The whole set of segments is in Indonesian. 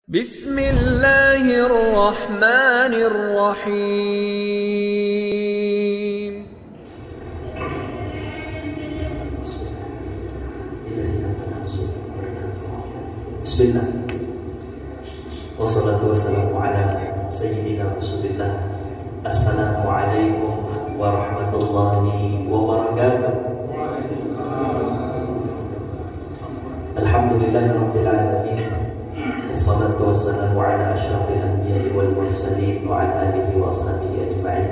Bismillahirrahmanirrahim. Bismillah. Wassalatu wassalamu ala sayyidina Rasulillah. Assalamualaikum warahmatullahi wabarakatuh. Alhamdulillahirabbil alamin. Wassalatu wassalamu ala asyrafil anbiya'i wal mursalin wa ala alihi wa ashabihi ajma'in.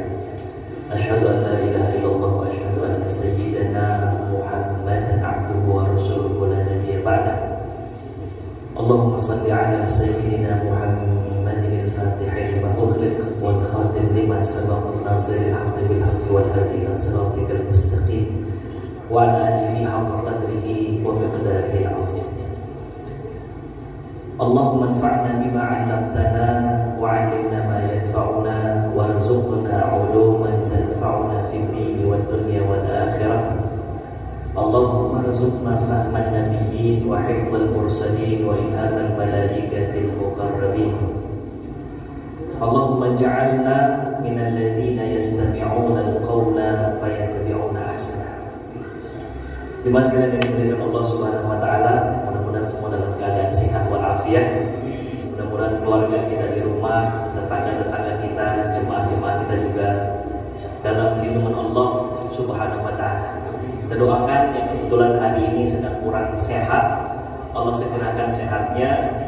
Asyhadu an la ilaha illallah wa asyhadu anna sayyidana Muhammadan abduhu wa rasuluhu la nabiyya ba'dah. Allahumma salli ala sayyidina Muhammadin al-Fatih lima ughliq wal khatim lima sabaq nasiril haqqi bil haqqi wal hadi ila siratikal mustaqim wa ala alihi haqqa qadrihi wa miqdarihi al-azim. Allahumma anfa'na bima 'allamtana wa 'allimna ma yanfa'una warzuqna 'uluman tanfa'una fid dini wad dunya wal akhirah. Allahumma arzuqna fahman nabiyyin wa hifdzal mursalin wa ilhamal malaikatil muqarrabin. Allahumma ja'alna minal ladzina yastami'una al-qawla fayattabi'una ahsana. Jemaah sekalian yang dimuliakan Allah Subhanahu wa taala, mudah-mudahan semua dalam keadaan sehat walafiat. Mudah-mudahan keluarga kita di rumah, tetangga-tetangga kita, jemaah-jemaah kita juga dalam lindungan Allah Subhanahu wa taala. Kita doakan yang kebetulan hari ini sedang kurang sehat, Allah segerakan sehatnya,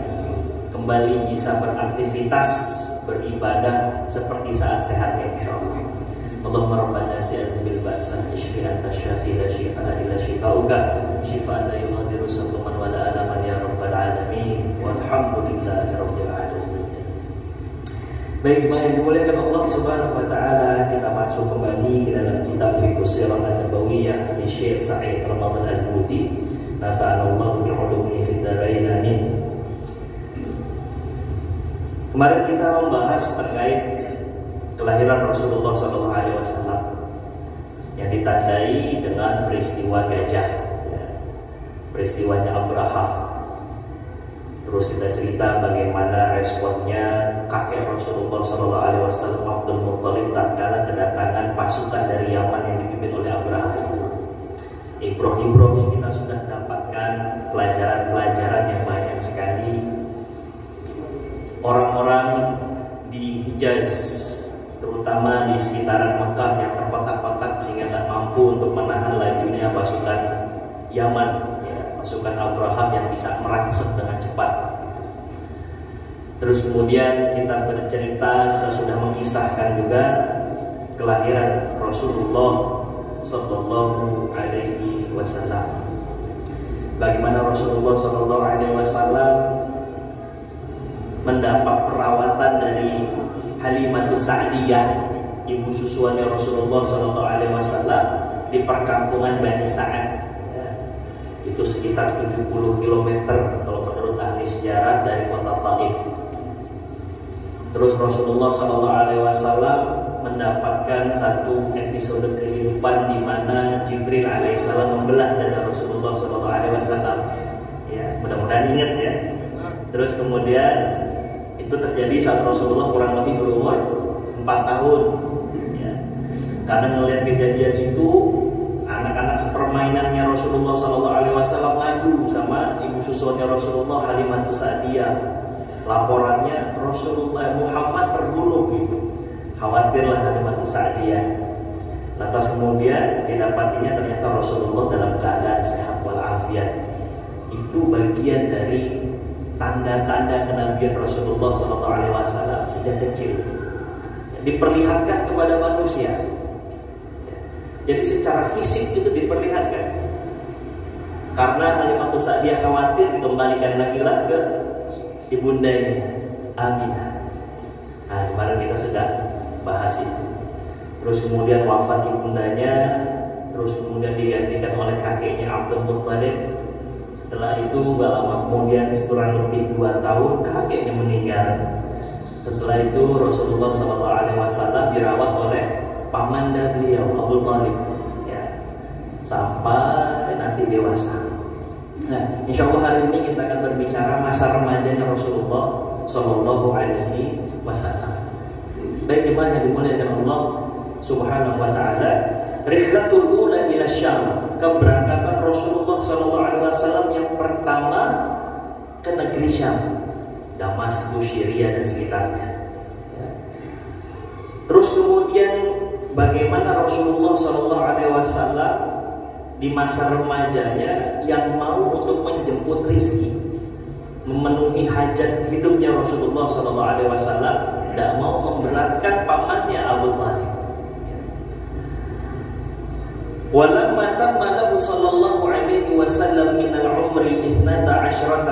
kembali bisa beraktivitas, beribadah seperti saat sehatnya insyaallah. Allahumma rabbana si'al bil ba'sa ishfi anta syafi la shifaa illa shifauka shifaan la yughadiru saqaman wa la alaman ya rabbal alamin walhamdulillahi rabbil alamin. Baik jemaah yang dimuliakan Allah Subhanahu wa taala, kita masuk kembali ke dalam kitab Fiqh Sirah An-Nabawiyah di Syekh Sa'id Ramadan Al-Buti. Nafa'anallahu bi'ulumihi fid dharain amin. Kemarin kita membahas terkait kelahiran Rasulullah SAW yang ditandai dengan peristiwa gajah, peristiwanya Abraha. Terus kita cerita bagaimana responnya kakek Rasulullah SAW, Abdul Muttalib, tatkala kedatangan pasukan dari Yaman yang dipimpin oleh Abraha itu. Ibroh-ibroh yang kita sudah dapatkan, pelajaran-pelajaran yang banyak sekali. Orang-orang di Hijaz, terutama di sekitaran Mekah yang terkotak-kotak sehingga tidak mampu untuk menahan lajunya pasukan Yaman, pasukan Abraha yang bisa merangsek dengan cepat. Terus kemudian kita bercerita, kita sudah mengisahkan juga kelahiran Rasulullah Sallallahu Alaihi Wasallam. Bagaimana Rasulullah Sallallahu Alaihi Wasallam mendapat perawatan dari Halimatus Sa'diyah, ibu susuannya Rasulullah Sallallahu Alaihi Wasallam di perkampungan Bani Sa'ad. Itu sekitar 70 km kalau menurut ahli sejarah dari kota Taif. Terus Rasulullah SAW mendapatkan satu episode kehidupan di mana Jibril alaihissalam membelah dada Rasulullah SAW. Ya, mudah-mudahan ingat ya. Terus kemudian itu terjadi saat Rasulullah kurang lebih berumur 4 tahun. Ya. Karena melihat kejadian itu, anak-anak sepermainannya Rasulullah SAW ngadu sama ibu susuannya Rasulullah, Halimatus Sa'diyah. Laporannya Rasulullah Muhammad terbunuh gitu. Khawatirlah Halimatus Sa'diyah. Lantas kemudian didapatinya ternyata Rasulullah dalam keadaan sehat walafiat. Itu bagian dari tanda-tanda kenabian Rasulullah SAW sejak kecil. Diperlihatkan kepada manusia. Jadi secara fisik itu diperlihatkan. Karena Halimatus Sa'diyah khawatir dikembalikan lagi lah ke ibundanya Aminah. Nah, kemarin kita sudah bahas itu. Terus kemudian wafat ibundanya, terus kemudian digantikan oleh kakeknya Abdul Muttalib. Setelah itu gak lama kemudian kurang lebih 2 tahun kakeknya meninggal. Setelah itu Rasulullah SAW dirawat oleh pamanda beliau Abu Thalib, ya, sampai nanti dewasa. Nah, insya Allah hari ini kita akan berbicara masa remajanya Rasulullah Sallallahu Alaihi Wasallam. Baik jemaah yang dimuliakan Allah Subhanahu Wa Taala, rihlatul ula ila Syam, keberangkatan Rasulullah Sallallahu Alaihi Wasallam yang pertama ke negeri Syam, Damaskus, Syria dan sekitarnya. Ya. Terus kemudian bagaimana Rasulullah Sallallahu Alaihi Wasallam di masa remajanya yang mau untuk menjemput rizki, memenuhi hajat hidupnya Rasulullah Sallallahu Alaihi Wasallam, tidak mau memberatkan pamannya Abu Thalib. Walamma tamma lahu sallallahu alaihi wasallam min al-umri 12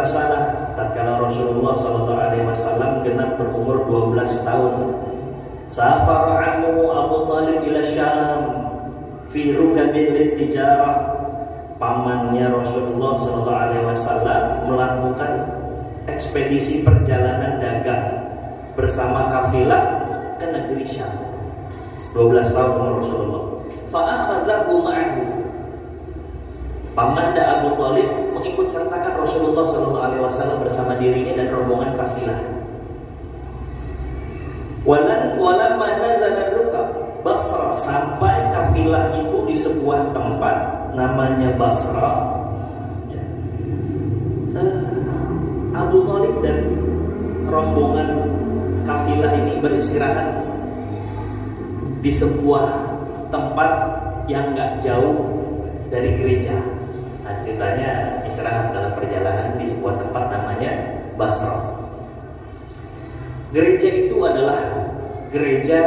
sanah, tatkala Rasulullah sallallahu alaihi wasallam genap berumur 12 tahun, safara ammuhu Abu Thalib ila Syam fi rukabin litijarah. Pamannya Rasulullah sallallahu alaihi wasallam melakukan ekspedisi perjalanan dagang bersama kafilah ke negeri Syam. 12 tahun umur Rasulullah. Fa'akhadhahu ma'ahu. Paman Abu Thalib mengikut sertakan Rasulullah sallallahu alaihi wasallam bersama dirinya dan rombongan kafilah. Walamma nazala rukab Basra, sampai kafilah itu di sebuah tempat namanya Basra. Abu Thalib dan rombongan kafilah ini beristirahat di sebuah tempat yang nggak jauh dari gereja. Nah, ceritanya istirahat dalam perjalanan di sebuah tempat namanya Basra. Gereja itu adalah gereja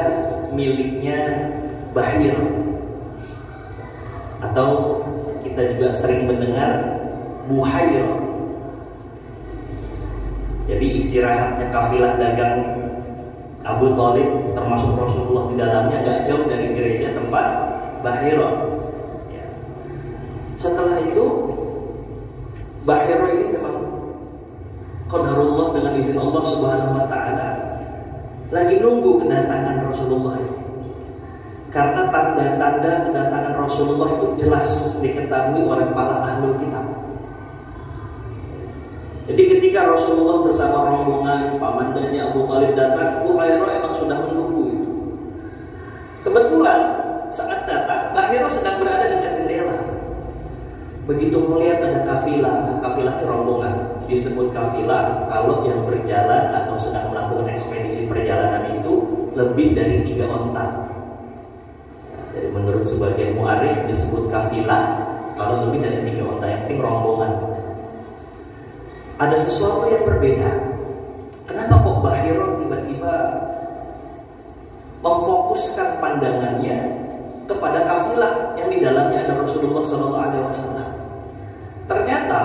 miliknya Bahir, atau kita juga sering mendengar Buhair. Jadi istirahatnya kafilah dagang Abu Thalib termasuk Rasulullah di dalamnya nggak jauh dari gereja tempat Bahira. Ya. Setelah itu Bahira ini memang qadarullah, dengan izin Allah Subhanahu Wa Taala, lagi nunggu kedatangan Rasulullah ini. Karena tanda-tanda kedatangan Rasulullah itu jelas diketahui oleh para ahlul kitab. Jadi ketika Rasulullah bersama rombongan pamandanya Abu Thalib datang, Buhairah emang sudah menunggu itu. Kebetulan saat datang, Buhairah sedang berada dekat jendela. Begitu melihat ada kafilah itu rombongan. Disebut kafilah kalau yang berjalan atau sedang melakukan ekspedisi perjalanan itu lebih dari 3 onta. Jadi menurut sebagian mu'arikh disebut kafilah kalau lebih dari 3 onta, yang penting rombongan. Ada sesuatu yang berbeda. Kenapa kok Bahira tiba-tiba memfokuskan pandangannya kepada kafilah yang di dalamnya ada Rasulullah SAW? Ternyata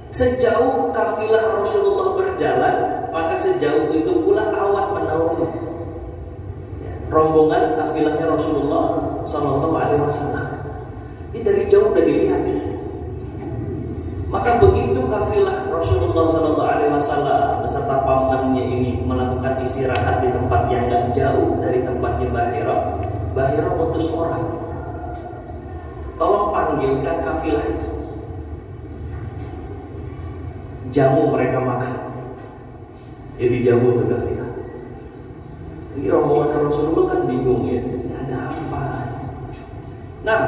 sejauh kafilah Rasulullah berjalan, maka sejauh itu pula awan menaungi rombongan kafilahnya Rasulullah SAW. Ini dari jauh udah dilihat gitu. Maka begitu kafilah Rasulullah SAW beserta pamannya ini melakukan istirahat di tempat yang gak jauh dari tempatnya Bahira mutus orang, tolong panggilkan kafilah itu, jamu mereka makan. Jadi jamu ke kafilah. Ini rombongan Rasulullah kan bingung ya, ini ada apa? Nah,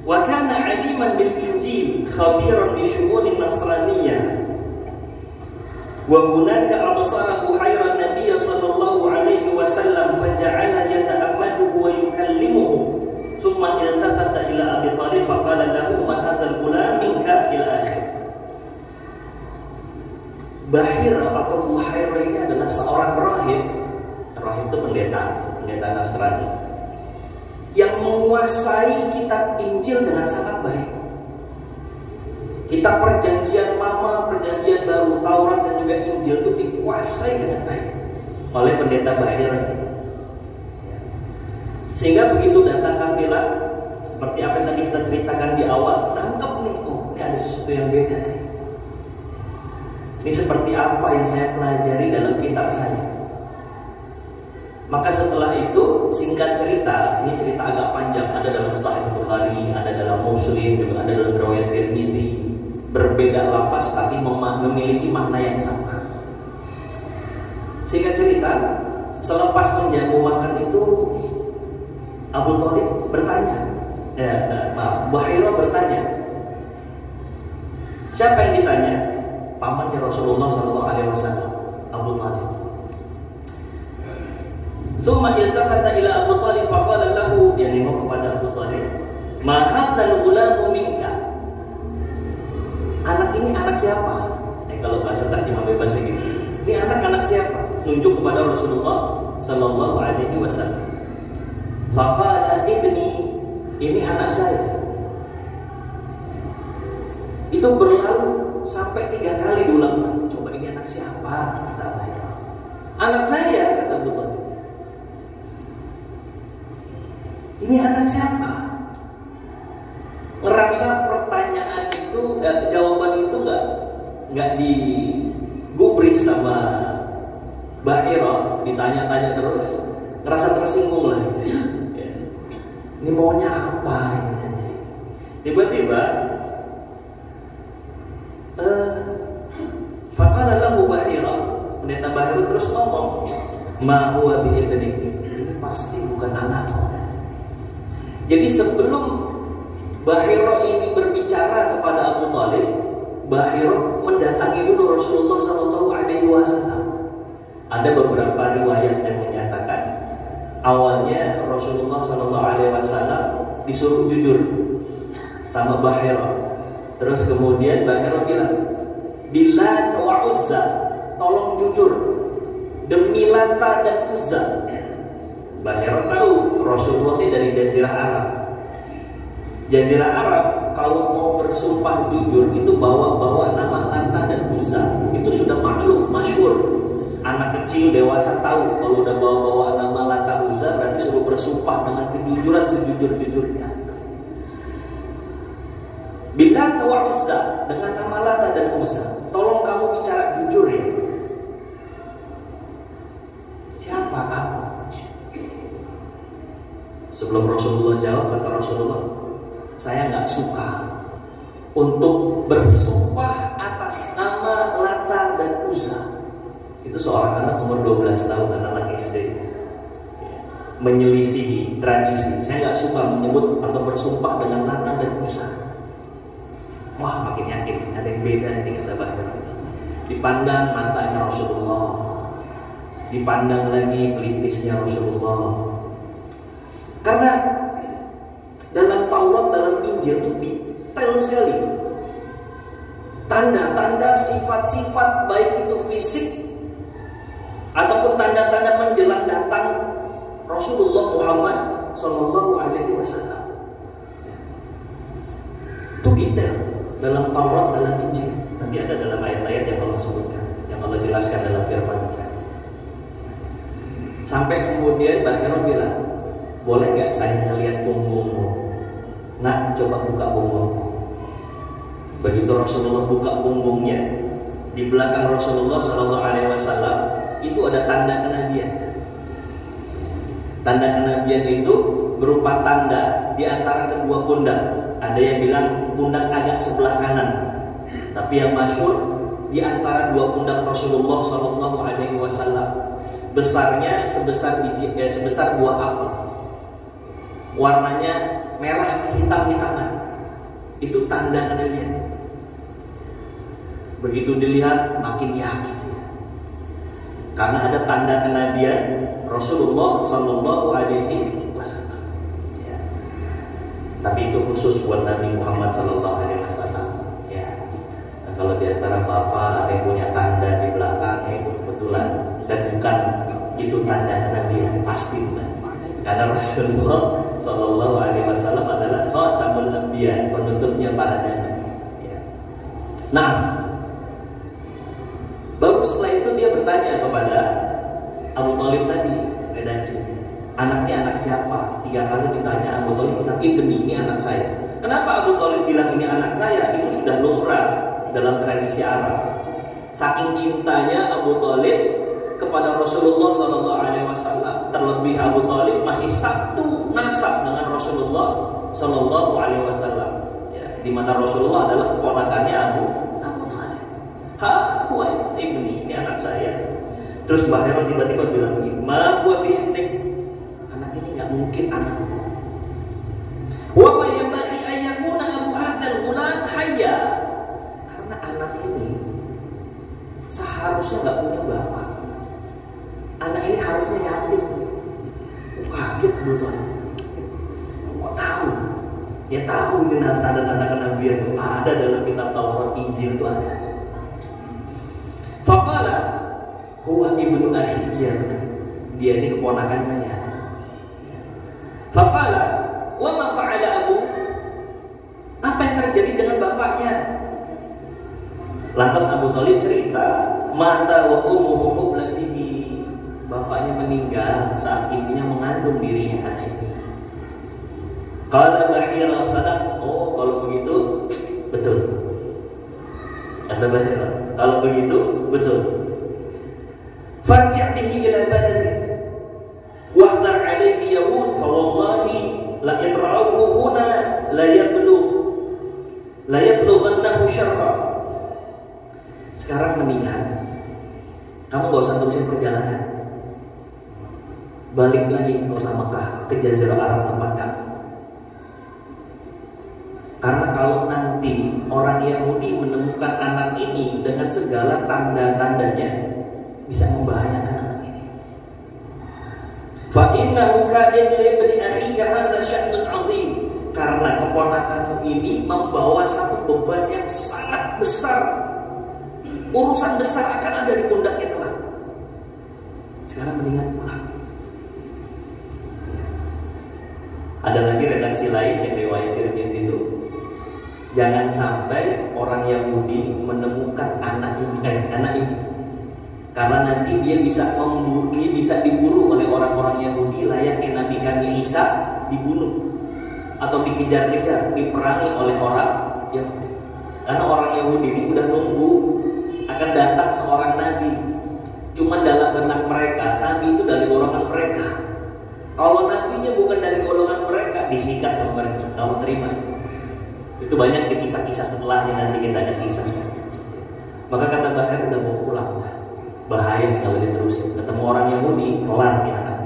wa kana aliman bil Injil khabiran bi syu'unin nasraniyah wa hunaka absara Buhairah Nabiy sallallahu alaihi wasallam faja'ala yata'ammaduhu wa yukallimuhu thumma iltafata ila Abi Thalib faqala lahu ma hadzal gulam minka ila akhir. Bahira atau Buhairah ini adalah seorang rahib. Rahib itu pendeta Nasrani yang menguasai kitab Injil dengan sangat baik. Kitab Perjanjian Lama, Perjanjian Baru, Taurat dan juga Injil itu dikuasai dengan baik oleh pendeta Bahira. Sehingga begitu datang kafilah, seperti apa yang tadi kita ceritakan di awal, nangkep nih, oh ini ada sesuatu yang beda nih. Ini seperti apa yang saya pelajari dalam kitab saya. Maka setelah itu, singkat cerita, ini cerita agak panjang, ada dalam Sahih Bukhari, ada dalam Muslim, juga ada dalam riwayat Tirmidzi. Berbeda lafaz tapi memiliki makna yang sama. Singkat cerita, selepas menjamu makan itu, Abu Thalib bertanya, Buhairah bertanya. Siapa yang ditanya? Pamannya Rasulullah SAW, Abu Thalib. Summa iltafata ila Abu Thalib faqala lahu, dia nengok kepada Abu Thalib, ma hadzal ghulamu minka. Anak ini anak siapa? Kalau bahasa terjemah bebasnya gitu. Ini anak siapa? Nunjuk kepada Rasulullah sallallahu alaihi wasallam. Faqala ibni, ini anak saya. Itu berlalu sampai 3 kali diulang. Coba ini anak siapa? Kata mereka. Anak saya, kata Abu Thalib. Ini anak siapa? Ngerasa pertanyaan itu, jawaban itu nggak digubris sama Buhairah, ditanya-tanya terus, ngerasa tersinggung lah gitu. Ini maunya apa? Tiba-tiba, faqala lahu Buhairah, pendeta Buhairah terus ngomong, ma huwa bi'ibnik, ini pasti bukan anakku. Jadi sebelum Buhairah ini berbicara kepada Abu Thalib, Buhairah mendatangi dulu Rasulullah SAW. Ada beberapa riwayat yang menyatakan awalnya Rasulullah SAW disuruh jujur sama Buhairah. Terus kemudian Buhairah bilang, Billat wa Uzza, tolong jujur demi Lata dan Uzza. Buhairah tahu Rasulullah ini dari Jazirah Arab. Jazirah Arab kalau mau bersumpah jujur itu bawa nama Lata dan Uzza. Itu sudah maklum, masyhur. Anak kecil, dewasa tahu kalau udah bawa nama Lata Uzza berarti suruh bersumpah dengan kejujuran sejujur-jujurnya. Billat wa Uzza, dengan nama Lata dan Uzza, tolong kamu bicara jujur ya. Siapa kamu? Sebelum Rasulullah jawab, kata Rasulullah, saya nggak suka untuk bersumpah atas nama Lata dan Uzza. Itu seorang anak umur 12 tahun, anak SD, menyelisihi tradisi. Saya nggak suka menyebut atau bersumpah dengan Lata dan Uzza. Wah, makin yakin ada yang beda ini, kata Buhairah. Dipandang matanya Rasulullah, dipandang lagi pelipisnya Rasulullah. Karena dalam Taurat, dalam Injil itu detail sekali. Tanda-tanda, sifat-sifat, baik itu fisik ataupun tanda-tanda menjelang datang Rasulullah Muhammad Sallallahu Alaihi Wasallam. Itu detail dalam Taurat, dalam Injil. Nanti ada dalam ayat-ayat yang Allah sebutkan, yang Allah jelaskan dalam firman-Nya. Sampai kemudian Buhairah bilang, boleh nggak saya ngeliat punggungmu? Nah, coba buka punggungmu. Begitu Rasulullah buka punggungnya, di belakang Rasulullah SAW itu ada tanda kenabian. Tanda kenabian itu berupa tanda di antara kedua pundak. Ada yang bilang pundak agak sebelah kanan, tapi yang masyhur di antara dua pundak Rasulullah SAW. Besarnya sebesar buah apel. Warnanya merah kehitam-hitaman. Itu tanda kenabian. Begitu dilihat makin yakin. Karena ada tanda kenabian Rasulullah Sallallahu Alaihi Wasallam. Ya. Tapi itu khusus buat Nabi Muhammad Sallallahu Alaihi Wasallam. Ya. Nah, kalau diantara bapak ada yang punya tanda di belakangnya itu kebetulan, dan bukan itu tanda kenabian, pasti bukan. Karena Rasulullah Sallallahu Alaihi Wasallam adalah khatamul anbiya, penutupnya para nabi. Ya. Nah, baru setelah itu dia bertanya kepada Abu Thalib tadi, redaksi, anaknya anak siapa? 3 kali ditanya, Abu Thalib bilang, ibni, ini anak saya. Kenapa Abu Thalib bilang ini anak saya? Itu sudah lumrah dalam tradisi Arab. Saking cintanya Abu Thalib kepada Rasulullah Sallallahu Alaihi Wasallam. Terlebih Abu Thalib masih satu nasab dengan Rasulullah Sallallahu Alaihi Wasallam. Ya, di mana Rasulullah adalah keponakannya Abu Thalib. Huwa ibni, ini anak saya. Terus Mbah Heron tiba-tiba bilang begini, ma huwa biibnik, anak ini nggak mungkin anakmu. Wa ma yanbaghi an yakuna abu hadzal ghulam hayya, karena anak ini seharusnya nggak punya bapak. Anak ini harusnya yatim. Kaget betul. Kok tahu? Ya tahu dengan tanda-tanda kenabian itu ada dalam kitab Taurat, Injil itu ada. Faqala huwa ibnu akhi, iya benar. Dia ini keponakan saya. Faqala wa ma fa'ala abu? Apa yang terjadi dengan bapaknya? Lantas Abu Thalib cerita, mata wa ummuhu hubla bihi. Bapaknya meninggal saat ibunya mengandung dirinya anak ini. Qala Bahira sadaq. Oh, kalau begitu betul. Kata Bahira, kalau begitu betul. Farji' bihi ila baladi wahzar alaihi yahud fa wallahi la in ra'awhu huna la yablughannahu syarra. Sekarang mendingan kamu gak usah terusin perjalanan, balik lagi ke kota Mekah, ke Jazirah Arab tempat kamu. Karena kalau nanti orang Yahudi menemukan anak ini dengan segala tanda-tandanya, bisa membahayakan anak ini. Fa innahu ka'in li ibni akhika hadza sya'nun 'azim. Karena keponakanmu ini membawa satu beban yang sangat besar. Urusan besar akan ada di pundaknya kelak. Sekarang mendingan pulang. Ada lagi redaksi lain yang riwayat Tirmidzi itu, jangan sampai orang Yahudi menemukan anak ini, karena nanti dia bisa diburu oleh orang-orang Yahudi layaknya Nabi kami Isa, dibunuh atau dikejar-kejar, diperangi oleh orang Yahudi. Karena orang Yahudi ini udah nunggu akan datang seorang nabi. Cuman dalam benak mereka, nabi itu dari golongan mereka. Kalau nabinya bukan dari golongan mereka, disikat sama mereka. Kamu terima itu. Itu banyak di kisah-kisah setelahnya, nanti kita akan kisahnya. Maka kata Bahar, udah mau pulang. Bahaya kalau diterusin. Ketemu orang Yahudi, kelar di anak.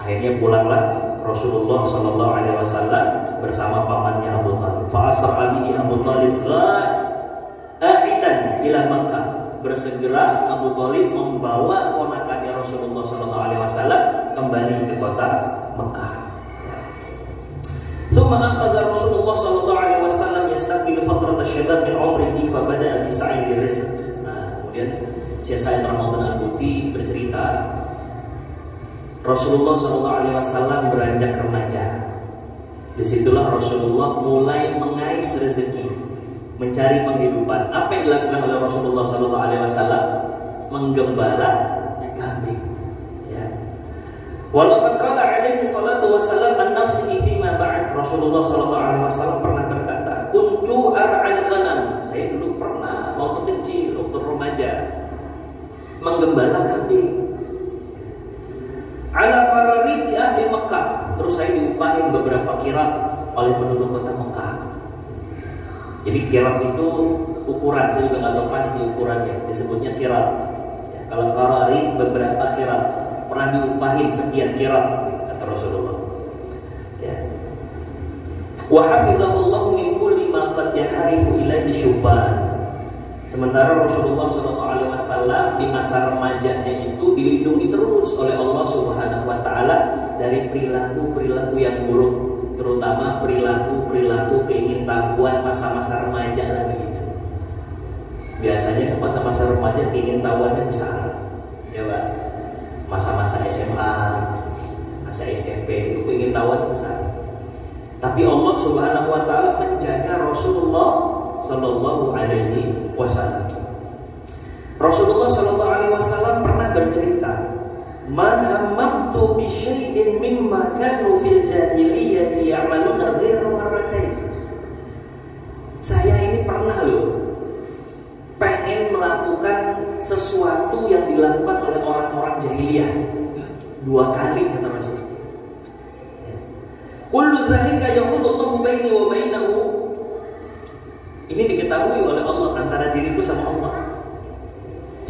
Akhirnya pulanglah Rasulullah Sallallahu Alaihi Wasallam bersama pamannya Abu Thalib. Fa'asra bihi Abu Thalib a'idan ila Makkah. Bersegera Abu Thalib membawa ponakannya Rasulullah Sallallahu Alaihi Wasallam kembali ke kota Mekah. Summa akhadha Rasulullah Sallallahu Alaihi Wasallam yastaqbilu fatrat asy-syabab min umrihi fa bada'a bi sa'i rizq. Nah, kemudian Syekh Said Ramadan Al-Buti bercerita, Rasulullah Sallallahu Alaihi Wasallam beranjak remaja. Disitulah Rasulullah mulai mengais rezeki, mencari penghidupan. Apa yang dilakukan oleh Rasulullah Sallallahu Alaihi Wasallam? Menggembala kambing. Ya. Walaupun qala alaihi salatu wasallam an nafsihi fi ma ba'd. Rasulullah Sallallahu Alaihi Wasallam pernah berkata, kuntu ar'al ghanam. Saya dulu pernah waktu kecil, waktu remaja, menggembala kambing. Ala qarariti ahli Mekah. Terus saya diupahin beberapa kirat oleh penduduk kota Mekah. Jadi kirat itu ukuran, saya juga nggak tahu pasti ukurannya, disebutnya kirat. Ya, kalau qararit beberapa kirat, pernah diupahin sekian kirat, gitu, kata Rasulullah. Ya. Wa hafizahullahu min kulli ma qad yaharifu ilaihi syubban. Sementara Rasulullah SAW di masa remajanya itu dilindungi terus oleh Allah Subhanahu Wa Taala dari perilaku-perilaku yang buruk, terutama perilaku keingintahuan masa-masa remaja lah begitu. Biasanya masa-masa remaja keingintahuannya besar, ya Pak. Masa-masa SMA, masa SMP itu keingintahuan besar. Tapi Allah Subhanahu Wa Taala menjaga Rasulullah Sallallahu Alaihi Wasallam. Rasulullah Sallallahu Alaihi Wasallam pernah bercerita, "Ma hammamtu bi syai'in mimma kanu fil jahiliyyati ya'maluna ghairu marratain." Saya ini pernah loh pengen melakukan sesuatu yang dilakukan oleh orang-orang jahiliyah 2 kali kata Rasul. Kullu dzalika yaqulullahu baini wa bainahu. Ini diketahui oleh Allah antara diriku sama Allah.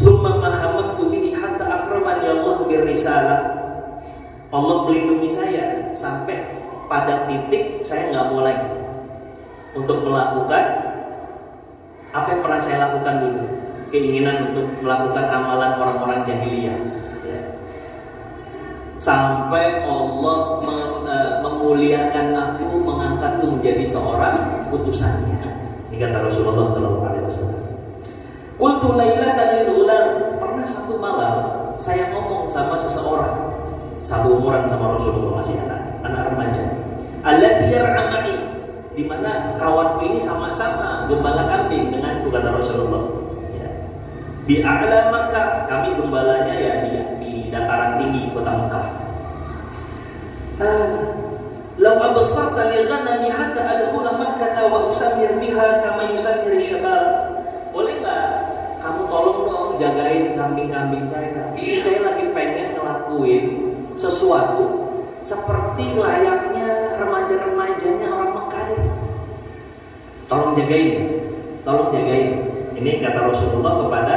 Summa ma hamantu bihi hatta akramani Allah birrisalah. Allah melindungi saya sampai pada titik saya nggak mau lagi untuk melakukan apa yang pernah saya lakukan dulu, keinginan untuk melakukan amalan orang-orang jahiliyah. Ya. Sampai Allah memuliakan aku, mengangkatku menjadi seorang utusannya. Ini kata Rasulullah SAW. Qultu lailatan lil ghulam. Pernah satu malam saya ngomong sama seseorang, satu umuran sama Rasulullah, masih anak remaja. Alladzi yar'a ma'i, di mana kawanku ini sama-sama gembala kambing denganku kata Rasulullah. Ya. Di a'la Makkah, kami gembalanya ya di dataran tinggi kota Mekah. Law absarta li ghanami hatta adkhula Makkah wa usamir biha kama yusamir syabab. Boleh enggak kamu tolong dong jagain kambing-kambing saya? Ini saya lagi pengen ngelakuin sesuatu seperti layaknya remaja-remajanya orang Mekah itu. Tolong jagain. Tolong jagain. Ini kata Rasulullah kepada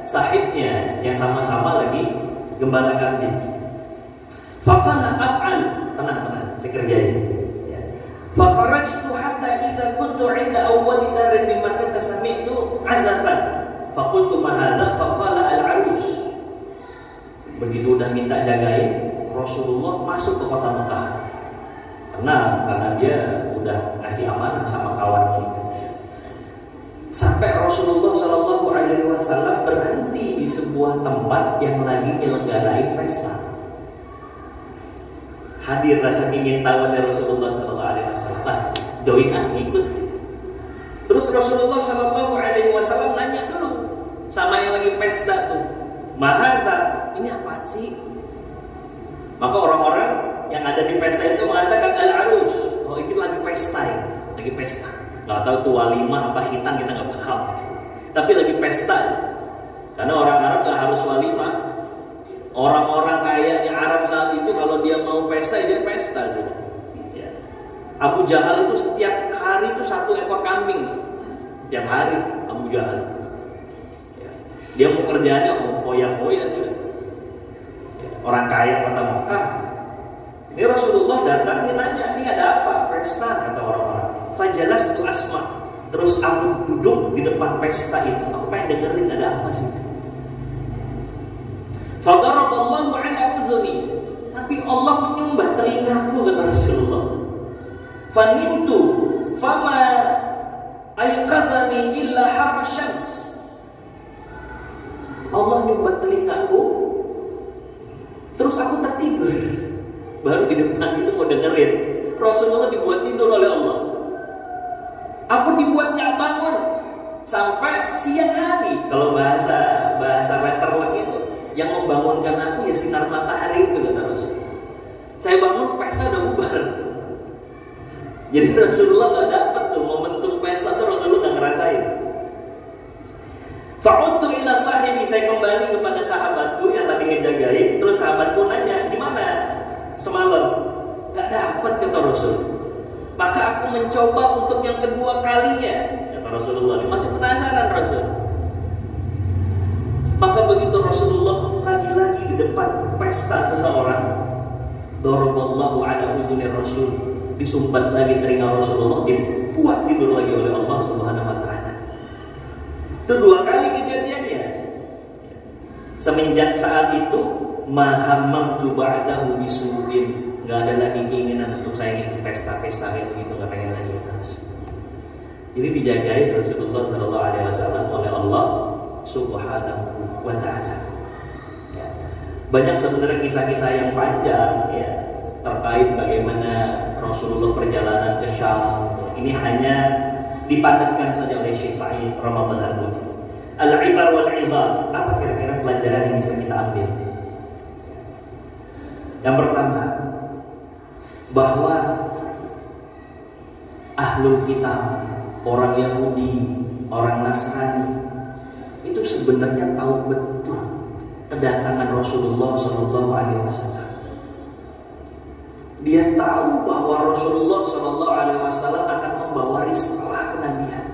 sahibnya yang sama-sama lagi gembala kambing. Faqala af'al, tenang, saya kerjain. Ya. Fakharajtu hatta idza kuntu 'inda awwal darin bi Makkah sami'tu azafan. Faqultu ma hadza? Faqala al-arus. Begitu udah minta jagain, Rasulullah masuk ke kota Mekah. Tenang, karena dia udah ngasih amanah sama kawannya itu. Sampai Rasulullah SAW berhenti di sebuah tempat yang lagi nyelenggarain pesta. Hadir rasa ingin tahu dari Rasulullah SAW. Join ikut. Terus Rasulullah SAW nanya dulu sama yang lagi pesta tuh, mahata, ini apa sih? Maka orang-orang yang ada di pesta itu mengatakan al-arus. Oh, ini lagi pesta ya, lagi pesta. Gak tahu tuh walimah apa khitan, kita nggak paham. Tapi lagi pesta. Karena orang Arab gak harus walimah. Orang-orang kayaknya Arab saat itu kalau dia mau pesta, dia pesta sudah. Ya. Abu Jahal itu setiap hari itu 1 ekor kambing. Tiap hari Abu Jahal. Ya. Dia mau kerjaannya mau foya-foya sudah. Ya. Orang kaya kota Mekah. Ini Rasulullah datang, dia nanya, ini ada apa? Pesta kata orang-orang. Fajalas tu asma. Terus aku duduk di depan pesta itu. Aku pengen dengerin ada apa sih itu. Fadaraballahu ala udhuni, tapi Allah menyumbah telingaku kata Rasulullah. Fanimtu fama ayqazani illa harra syams. Allah nyumbah telingaku, terus aku tertidur. Baru di depan itu mau dengerin, Rasulullah dibuat tidur oleh Allah. Aku dibuat gak bangun sampai siang hari. Kalau bahasa letterlek itu, yang membangunkan aku ya sinar matahari itu kata Rasul. Saya bangun pesta udah bubar. Jadi Rasulullah gak dapat tuh momentum pesta tuh, Rasulullah gak ngerasain. Fa'udtu ila sahibi, saya kembali kepada sahabatku yang tadi ngejagain. Terus sahabatku nanya, gimana semalam? Gak dapat kata Rasul. Maka aku mencoba untuk yang kedua kalinya kata Rasulullah. Masih penasaran Rasul. Maka begitu Rasulullah lagi-lagi di depan pesta seseorang, daraballahu ala udhuni Rasul, disumbat lagi telinga Rasulullah, dibuat tidur lagi oleh Allah Subhanahu wa taala. Itu 2 kali kejadiannya. Semenjak saat itu, mahammamtu ba'dahu bisu'in, enggak ada lagi keinginan untuk saya ikut pesta-pesta kayak begitu, enggak pengen lagi terus. Jadi dijagain Rasulullah sallallahu alaihi wasallam oleh Allah Subhanahu wa ta'ala. Ya. Banyak sebenarnya kisah-kisah yang panjang ya, terkait bagaimana Rasulullah perjalanan ke Syam. Ini hanya dipadatkan saja oleh Syekh Sa'id Ramadan Al-Buti. Al-ibar wal-izar. Apa kira-kira pelajaran yang bisa kita ambil? Yang pertama, bahwa ahlul kitab, orang Yahudi, orang Nasrani, itu sebenarnya tahu betul kedatangan Rasulullah Shallallahu Alaihi Wasallam. Dia tahu bahwa Rasulullah Shallallahu Alaihi Wasallam akan membawa risalah kenabian.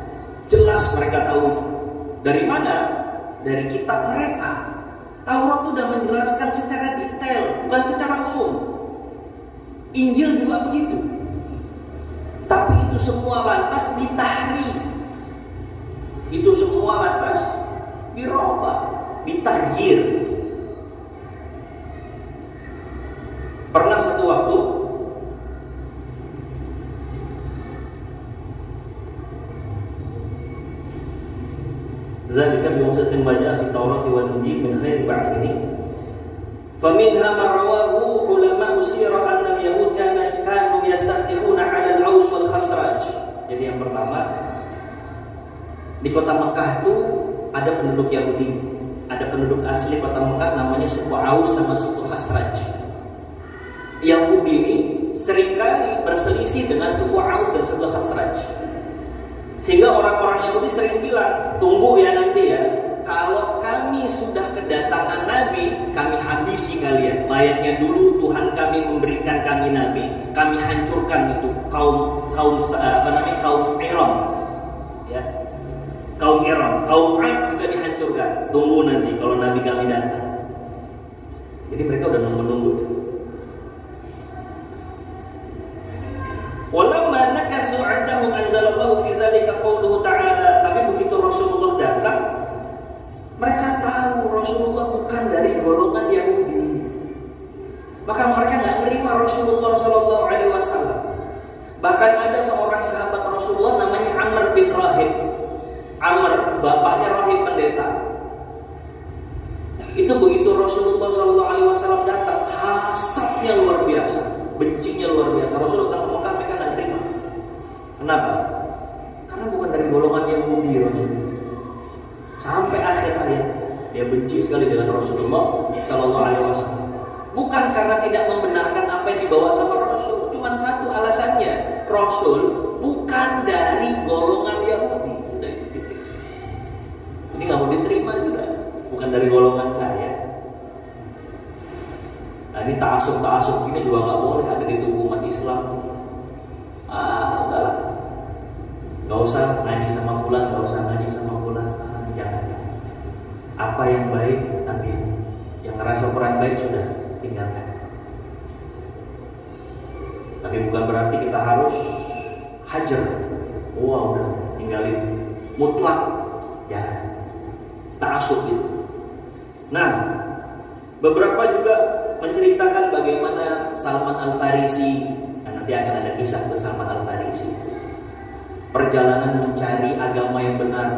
Jelas mereka tahu itu. Dari mana? Dari kitab mereka. Taurat sudah menjelaskan secara detail, bukan secara umum. Injil juga begitu. Tapi itu semua lantas ditahrif. Itu semua lantas dirubah, ditaghyir. Pernah satu waktu zalika biwasati ma jaa fi Taurat wal Injil min khairi ba'tsihi faminha ma rawahu ulama usira anna al-yahud kanu yastakhiruna 'ala al-Aus wal Khazraj. Jadi yang pertama, di kota Mekah itu ada penduduk Yahudi, ada penduduk asli kota Mekah namanya suku Aus sama suku Khazraj. Yahudi ini seringkali berselisih dengan suku Aus dan suku Khazraj. Sehingga orang-orang Yahudi sering bilang, tunggu ya nanti ya, kalau kami sudah kedatangan Nabi, kami habisi kalian. Layaknya dulu Tuhan kami memberikan kami Nabi, kami hancurkan itu kaum Iram, ya, kaum Iram, kaum Ad juga dihancurkan. Tunggu nanti kalau Nabi kami datang. Jadi mereka udah nunggu-nunggu tuh. Walamma nakasu 'indahum anzalallahu fi dzalika qauluhu ta'ala. Tapi begitu Rasulullah datang, mereka tahu Rasulullah bukan dari golongan Yahudi. Maka mereka enggak menerima Rasulullah sallallahu alaihi wasallam. Bahkan ada seorang sahabat Rasulullah namanya Amr bin Rahib. Amr, bapaknya rahib pendeta. Itu begitu Rasulullah sallallahu alaihi wasallam datang, hasadnya luar biasa, bencinya luar biasa. Rasulullah datang ke Mekah, mereka enggak terima. Kenapa? Karena bukan dari golongan Yahudi Rasul itu. Sampai akhir ayat dia benci sekali dengan Rasulullah sallallahu alaihi wasallam. Bukan karena tidak membenarkan apa yang dibawa sama Rasul, cuma satu alasannya, Rasul bukan dari golongan Yahudi. Sudah itu titik. Ini nggak mau diterima sudah, bukan dari golongan saya. Nah, ini ta'assub ini juga nggak boleh ada di tubuh umat Islam. Udahlah, nggak usah ngaji sama fulan, nggak usah ngaji sama fulan. Jangan. Apa yang baik ambil, yang ngerasa kurang baik sudah tinggalkan. Tapi bukan berarti kita harus hajar. Udah tinggalin mutlak, jangan. Ta'assub itu. Nah, beberapa juga menceritakan bagaimana Salman Al-Farisi. Nah, nanti akan ada kisah ke Salman Al-Farisi itu. Perjalanan mencari agama yang benar.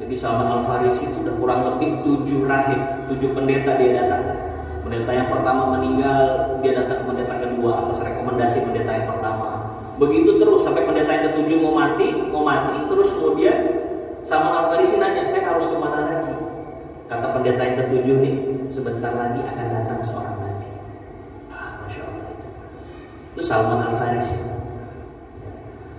Jadi Salman Al-Farisi itu udah kurang lebih 7 rahib, 7 pendeta dia datang. Pendeta yang pertama meninggal, dia datang ke pendeta kedua atas rekomendasi pendeta yang pertama. Begitu terus sampai pendeta yang ke-7 mau mati, terus kemudian Salman Al-Farisi nanya, saya harus kemana lagi? Kata pendeta yang ke-7 nih, sebentar lagi akan datang seorang nabi. Masya Allah itu Salman Al-Farisi.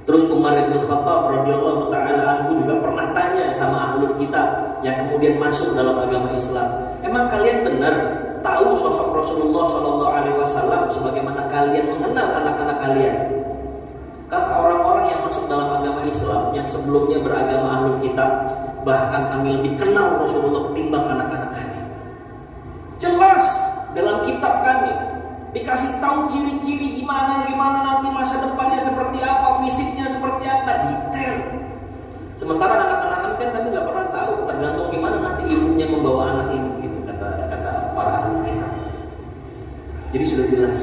Terus Umar bin Khattab radhiyallahu taala anhu juga pernah tanya sama ahlul kitab yang kemudian masuk dalam agama Islam, emang kalian benar tahu sosok Rasulullah sallallahu alaihi wasallam sebagaimana kalian mengenal anak-anak kalian? Kata orang-orang yang masuk dalam agama Islam yang sebelumnya beragama ahlul kitab, bahkan kami lebih kenal Rasulullah ketimbang anak-anak kami. Jelas dalam kitab kami dikasih tahu ciri-ciri gimana nanti masa depannya seperti apa, fisiknya seperti apa, detail. Sementara anak-anak kan tapi nggak pernah tahu, tergantung gimana nanti ibunya membawa anak ini, gitu kata para ahli kitab. Jadi sudah jelas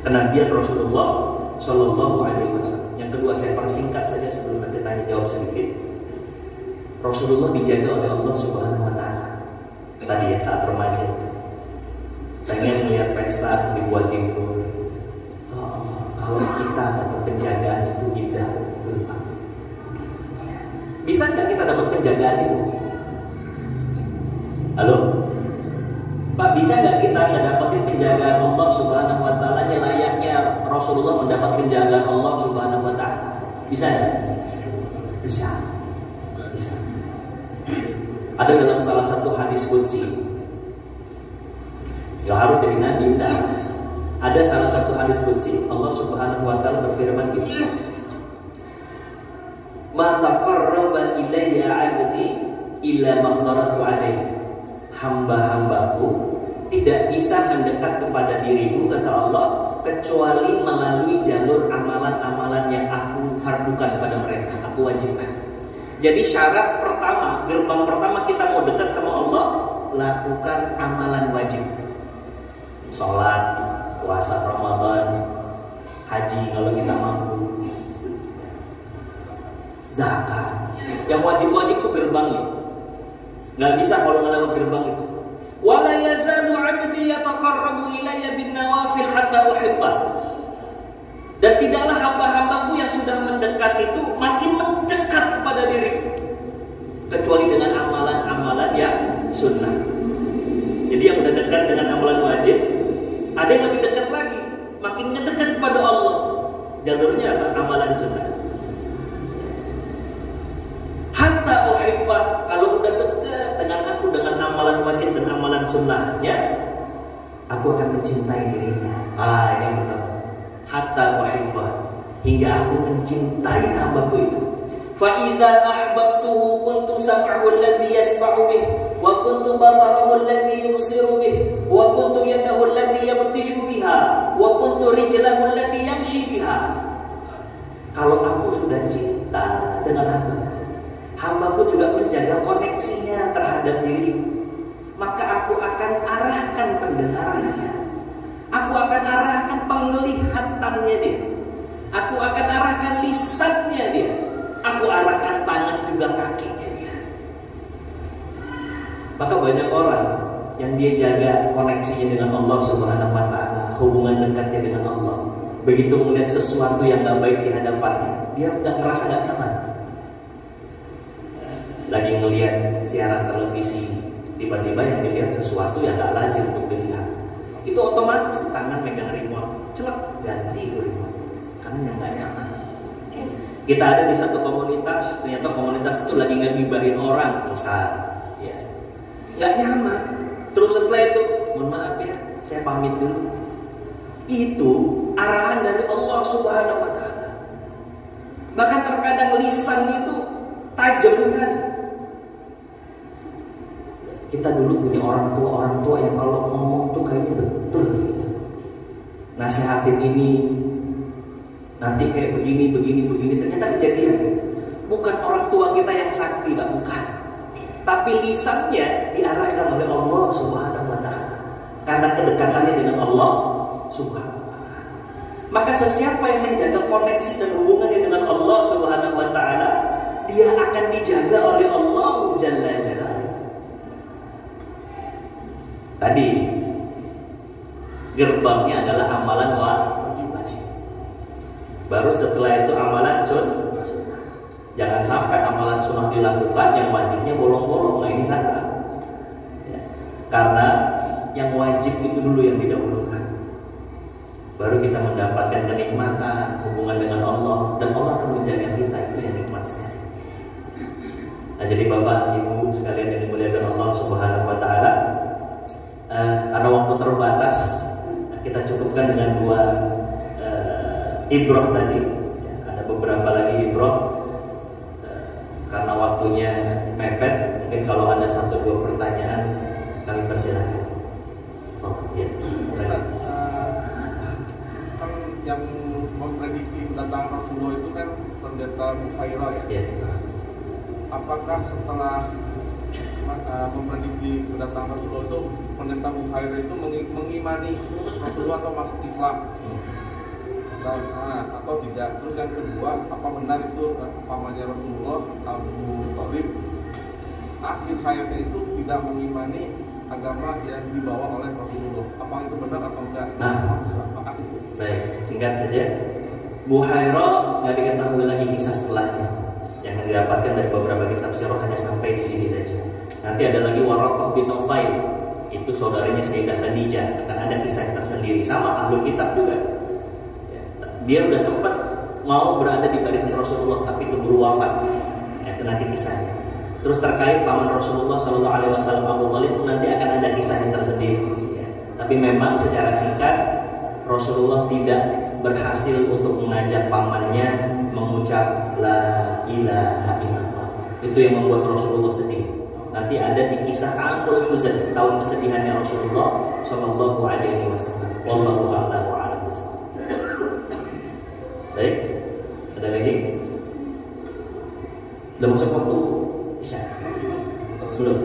kenabian Rasulullah Shallallahu Alaihi Wasallam. Yang kedua saya persingkat saja sebelum nanti tanya jawab sedikit. Rasulullah dijaga oleh Allah Subhanahu Wa Taala. Tadi ya saat remaja itu. Pengen melihat pesta dibuat timur. Kalau kita dapat penjagaan itu indah betul Pak. Bisa nggak kita dapat penjagaan itu? Halo? Pak, bisa nggak kita dapatin penjagaan Allah Subhanahu Wa Taala layaknya Rasulullah mendapat penjagaan Allah Subhanahu Wa Taala? Bisa nggak? Bisa. Ada dalam salah satu hadis qudsi. Gak harus jadi nabi, enggak. Ada salah satu hadis qudsi, Allah Subhanahu wa taala berfirman gitu. Ma taqarraba ilayya 'abdi illa maftaratu alaihi. Hamba-hambaku tidak bisa mendekat kepada diriku, kata Allah, kecuali melalui jalur amalan-amalan yang aku fardukan pada mereka, aku wajibkan. Jadi syarat pertama, gerbang pertama kita mau dekat sama Allah, lakukan amalan wajib. Sholat, puasa Ramadan, haji kalau kita mampu, zakat. Yang wajib-wajib itu gerbangnya. Nggak bisa kalau nggak lewat gerbang itu. Wala yazalu 'abdi yataqarrabu ilayya bin nawafil hatta uhibbah. Dan tidaklah hamba-hambaku yang sudah mendekat itu makin mendekat kepada diriku, kecuali dengan amalan-amalan yang sunnah. Jadi yang udah dekat dengan amalan wajib, ada yang lebih dekat lagi, makin mendekat kepada Allah. Jalurnya apa? Amalan sunnah. Hatta uhibbah, kalau udah dekat dengan aku dengan amalan wajib dan amalan sunnahnya, aku akan mencintai dirinya. Ini yang pertama. Hatta uhibbah, hingga aku mencintai hambaku itu. Fa idza ahbabtuhu kuntu sam'ahu alladhi yasma'u bih, wa kuntu basarahu alladhi yubsiru bih, wa kuntu yadahu allati yabtishu biha, wa kuntu rijlahu allati yamshi biha. Kalau aku sudah cinta dengan hambaku juga menjaga koneksinya terhadap diriku, maka aku akan arahkan pendengarannya, aku akan arahkan penglihatannya dia, aku akan arahkan lisannya dia, aku arahkan tangan juga kakinya dia. Maka banyak orang yang dia jaga koneksinya dengan Allah Subhanahu wa taala, hubungan dekatnya dengan Allah, begitu melihat sesuatu yang gak baik di hadapannya, dia gak ngerasa gak nyaman. Lagi ngelihat siaran televisi, tiba-tiba yang dilihat sesuatu yang gak lazim untuk dilihat, itu otomatis tangan megang remote, celak ganti itu remote, karena yang gak nyaman. Kita ada di satu komunitas, ternyata komunitas itu lagi ngegibahin orang, misal, ya, gak nyaman. Terus setelah itu, mohon maaf ya, saya pamit dulu. Itu arahan dari Allah Subhanahu wa taala. Bahkan terkadang lisan itu tajam sekali. Kita dulu punya orang tua yang kalau ngomong tuh kayaknya betul gitu. Nasihatin ini nanti kayak begini, ternyata kejadian gitu. Bukan orang tua kita yang sakti, Pak, bukan. Tapi lisannya diarahkan oleh Allah Subhanahu wa taala. Karena kedekatannya dengan Allah Subhanahu wa taala. Maka sesiapa yang menjaga koneksi dan hubungannya dengan Allah Subhanahu wa taala, dia akan dijaga oleh Allah Jalla Jalaluhu. Tadi gerbangnya adalah amalan wajib. Baru setelah itu amalan sunnah. Jangan sampai amalan sunnah dilakukan, yang wajibnya bolong-bolong. Nah, ini salah. Ya. Karena yang wajib itu dulu yang didahulukan. Baru kita mendapatkan kenikmatan hubungan dengan Allah, dan Allah akan menjaga kita, itu yang nikmat sekali. Nah, jadi Bapak Ibu sekalian yang dimuliakan Allah Subhanahu wa taala, karena waktu terbatas, kita cukupkan dengan dua ibrah tadi. Ya, ada beberapa lagi ibrah. Karena waktunya mepet, mungkin kalau ada 1-2 pertanyaan kami persilakan. Ya, silakan. Kan yang memprediksi kedatangan Rasulullah itu kan pendeta Bukhairah ya. Ya. Apakah setelah memprediksi kedatangan Rasulullah itu pendeta Bukhairah itu mengimani Rasulullah atau masuk Islam? Atau tidak? Terus yang kedua, apa benar itu pamannya Rasulullah, Abu Thalib, akhir hayatnya itu tidak mengimani agama yang dibawa oleh Rasulullah? Apa itu benar atau enggak? Terima kasih. Baik, singkat saja. Bukhairah nggak diketahui lagi kisah setelahnya. Yang didapatkan dari beberapa kitab sirah hanya sampai di sini saja. Nanti ada lagi Waraqah bin Nufail, itu saudaranya Sayyidah Khadijah, akan ada kisah yang tersendiri, sama ahlul kitab juga. Dia udah sempat mau berada di barisan Rasulullah, tapi keburu wafat. Itu nanti kisahnya. Terus terkait paman Rasulullah SAW Abu Thalib pun nanti akan ada kisah yang tersendiri. Ya. Tapi memang secara singkat Rasulullah tidak berhasil untuk mengajak pamannya mengucap la ilaha illallah. Itu yang membuat Rasulullah sedih. Nanti ada di kisah Amul Huzan, tahun kesedihannya Rasulullah Shallallahu Alaihi Wasallam. Wallahu a'lam wa a'lam bishawab. Baik, ada lagi? Udah masuk waktu Isya? Belum.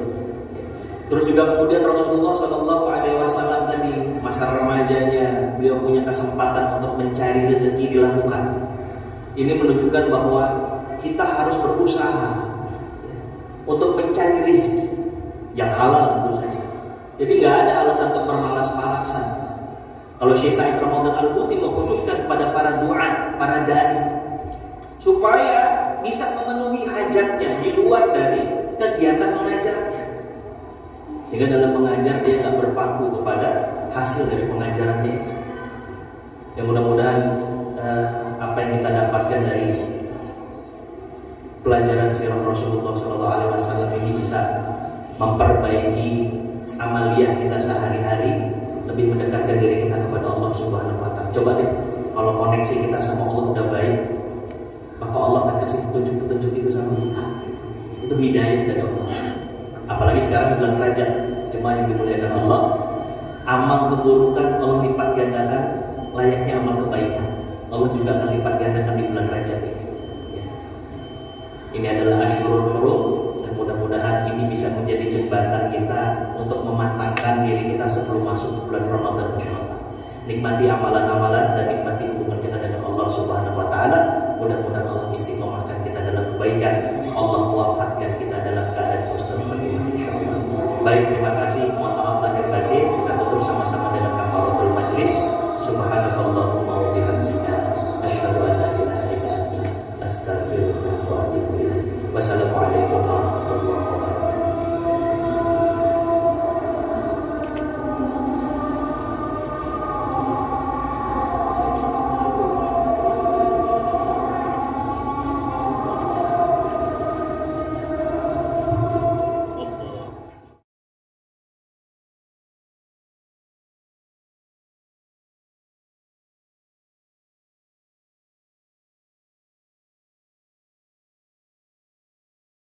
Terus juga kemudian Rasulullah Shallallahu Alaihi Wasallam tadi masa remajanya beliau punya kesempatan untuk mencari rezeki dilakukan. Ini menunjukkan bahwa kita harus berusaha untuk mencari rezeki yang halal tentu saja. Jadi nggak ada alasan untuk bermalas-malasan. Kalau Syekh Sa'id Ramadan Al-Buti mengkhususkan kepada para du'a, para dai, supaya bisa memenuhi hajatnya di luar dari kegiatan mengajarnya. Sehingga dalam mengajar dia nggak berpaku kepada hasil dari pengajarannya itu. Yang mudah-mudahan apa yang kita dapatkan dari pelajaran sirah Rasulullah SAW ini bisa memperbaiki amaliyah kita sehari-hari, lebih mendekatkan diri kita kepada Allah Subhanahu Wa Taala. Coba deh, kalau koneksi kita sama Allah udah baik, maka Allah akan kasih petunjuk-petunjuk itu sama kita. Itu hidayah dari Allah. Apalagi sekarang bulan Rajab, jemaah yang dimuliakan Allah, amal keburukan Allah lipat gandakan layaknya amal kebaikan. Allah juga akan lipat gandakan di bulan Rajab ini. Ya. Ini adalah Ashurul Hurum, dan mudah-mudahan ini bisa menjadi jembatan kita untuk mematangkan diri kita sebelum masuk bulan Ramadan, insyaallah. Nikmati amalan-amalan dan nikmati hubungan kita dengan Allah Subhanahu Wa Taala. Mudah-mudahan Allah istiqomahkan kita dalam kebaikan. Allah wafatkan kita dalam keadaan husnul khatimah, insyaallah. Baik, terima kasih. Mohon maaf lahir batin. Kita tutup sama-sama dengan kafaratul majlis. Subhanakallahumma wa bihamdika asyhadu an la ilaha illa anta astaghfiruka wa atubu ilaik. Wassalamualaikum warahmatullahi wabarakatuh.